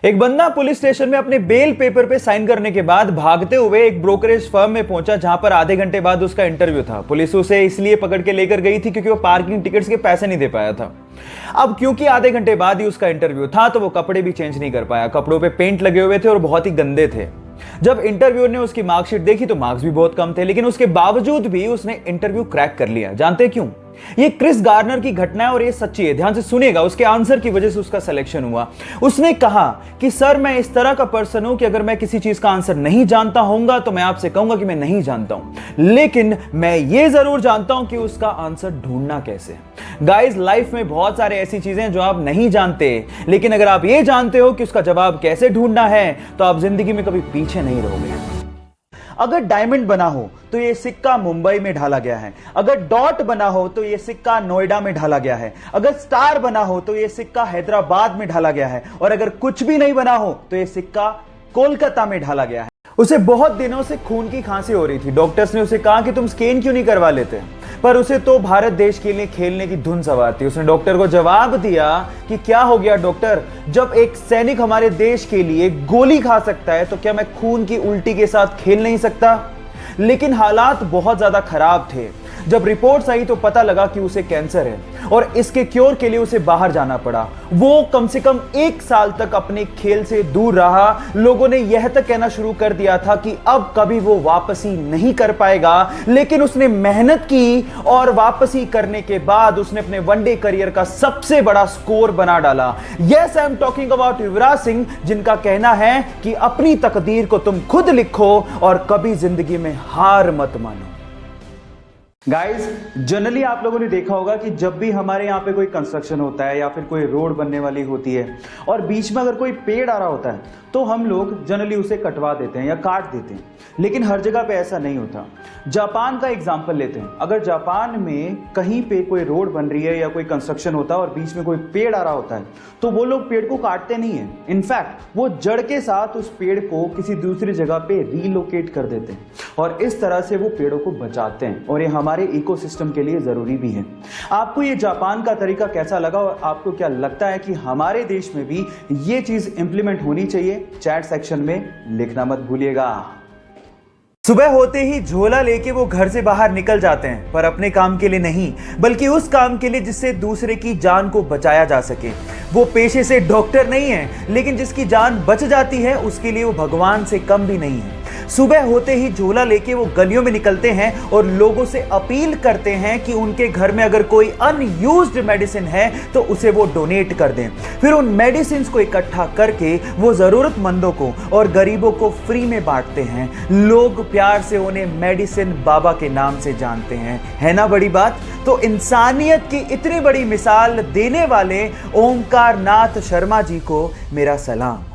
एक बंदा police station में अपने बेल पेपर पे साइन करने के बाद भागते हुए एक ब्रोकरेज फर्म में पहुंचा, जहां पर आधे घंटे बाद उसका इंटरव्यू था। पुलिस उसे इसलिए पकड़ के लेकर गई थी क्योंकि वो पार्किंग टिकट्स के पैसे नहीं दे पाया था। अब क्योंकि आधे घंटे बाद ही उसका इंटरव्यू था, तो वो कपड़े भी चेंज नहीं कर पाया। कपड़ों पे पेंट लगे हुए थे और बहुत ही गंदे थे। जब इंटरव्यूअर ने उसकी मार्कशीट देखी तो मार्क्स भी बहुत कम थे, लेकिन उसके बावजूद भी उसने इंटरव्यू क्रैक कर लिया। जानते क्यों? ये क्रिस गार्नर की घटना है और ये सच्ची है। ध्यान से सुनिएगा। उसके आंसर की वजह से उसका सिलेक्शन हुआ। उसने कहा कि सर, मैं इस तरह का पर्सन हूं कि अगर मैं किसी चीज का आंसर नहीं जानता होऊंगा तो मैं आपसे कहूंगा कि मैं नहीं जानता हूं, लेकिन मैं ये जरूर जानता हूं कि उसका आंसर ढूंढना कैसे। गाइस, लाइफ में बहुत सारे ऐसी चीजें जो आप नहीं जानते, लेकिन अगर आप ये जानते हो कि उसका जवाब कैसे ढूंढना है तो आप जिंदगी में कभी पीछे नहीं रहोगे। अगर डायमंड बना हो तो यह सिक्का मुंबई में ढाला गया है। अगर डॉट बना हो तो यह सिक्का नोएडा में ढाला गया है। अगर स्टार बना हो तो यह सिक्का हैदराबाद में ढाला गया है। और अगर कुछ भी नहीं बना हो तो यह सिक्का कोलकाता में ढाला गया है। उसे बहुत दिनों से खून की खांसी हो रही थी। डॉक्टर्स ने उसे कहा कि तुम स्कैन क्यों नहीं करवा लेते, पर उसे तो भारत देश के लिए खेलने की धुन सवार थी। उसने डॉक्टर को जवाब दिया कि क्या हो गया डॉक्टर, जब एक सैनिक हमारे देश के लिए गोली खा सकता है तो क्या मैं खून की उल्टी के साथ खेल नहीं सकता? लेकिन हालात बहुत ज्यादा खराब थे। जब रिपोर्ट्स आई तो पता लगा कि उसे कैंसर है और इसके क्योर के लिए उसे बाहर जाना पड़ा। वो कम से कम 1 साल तक अपने खेल से दूर रहा। लोगों ने यह तक कहना शुरू कर दिया था कि अब कभी वो वापसी नहीं कर पाएगा, लेकिन उसने मेहनत की और वापसी करने के बाद उसने अपने वनडे करियर का सबसे बड़ा स्कोर बना डाला। Yes, I am talking about Yuvraj Singh, जिनका कहना है कि अपनी तकदीर को तुम खुद लिखो और कभी जिंदगी में हार मत मानो। गाइस, जनरली आप लोगों ने देखा होगा कि जब भी हमारे यहाँ पे कोई कंस्ट्रक्शन होता है या फिर कोई रोड बनने वाली होती है और बीच में अगर कोई पेड़ आ रहा होता है तो हम लोग जनरली उसे कटवा देते हैं या काट देते हैं, लेकिन हर जगह पे ऐसा नहीं होता। जापान का एग्जांपल लेते हैं। अगर जापान में कहीं पे कोई रोड बन रही है या कोई कंस्ट्रक्शन होता है और बीच में कोई पेड़ आ रहा होता है तो वो लोग पेड़ को काटते नहीं है। इनफैक्ट वो जड़ के साथ उस पेड़ को किसी दूसरी जगह पे रीलोकेट कर देते हैं और इस तरह से वो पेड़ों को बचाते हैं, और ये हमारे इकोसिस्टम के लिए जरूरी भी है। आपको ये जापान का तरीका कैसा लगा और आपको क्या लगता है कि हमारे देश में भी ये चीज इंप्लीमेंट होनी चाहिए? चैट सेक्शन में लिखना मत भूलिएगा। सुबह होते ही झोला लेके वो घर से बाहर निकल जाते हैं, पर अपने काम के लिए नहीं, बल्कि उस काम के लिए जिससे दूसरे की जान को बचाया जा सके। वो पेशे से डॉक्टर नहीं है, लेकिन जिसकी जान बच जाती है उसके लिए वो भगवान से कम भी नहीं है। सुबह होते ही झोला लेके वो गलियों में निकलते हैं और लोगों से अपील करते हैं कि उनके घर में अगर कोई अनयूज्ड मेडिसिन है तो उसे वो डोनेट कर दें। फिर उन मेडिसिन को इकट्ठा करके वो जरूरतमंदों को और गरीबों को फ्री में बांटते हैं। लोग प्यार से उन्हें मेडिसिन बाबा के नाम से जानते हैं। है ना बड़ी बात? तो इंसानियत की इतनी बड़ी मिसाल देने वाले ओमकार नाथ शर्मा जी को मेरा सलाम।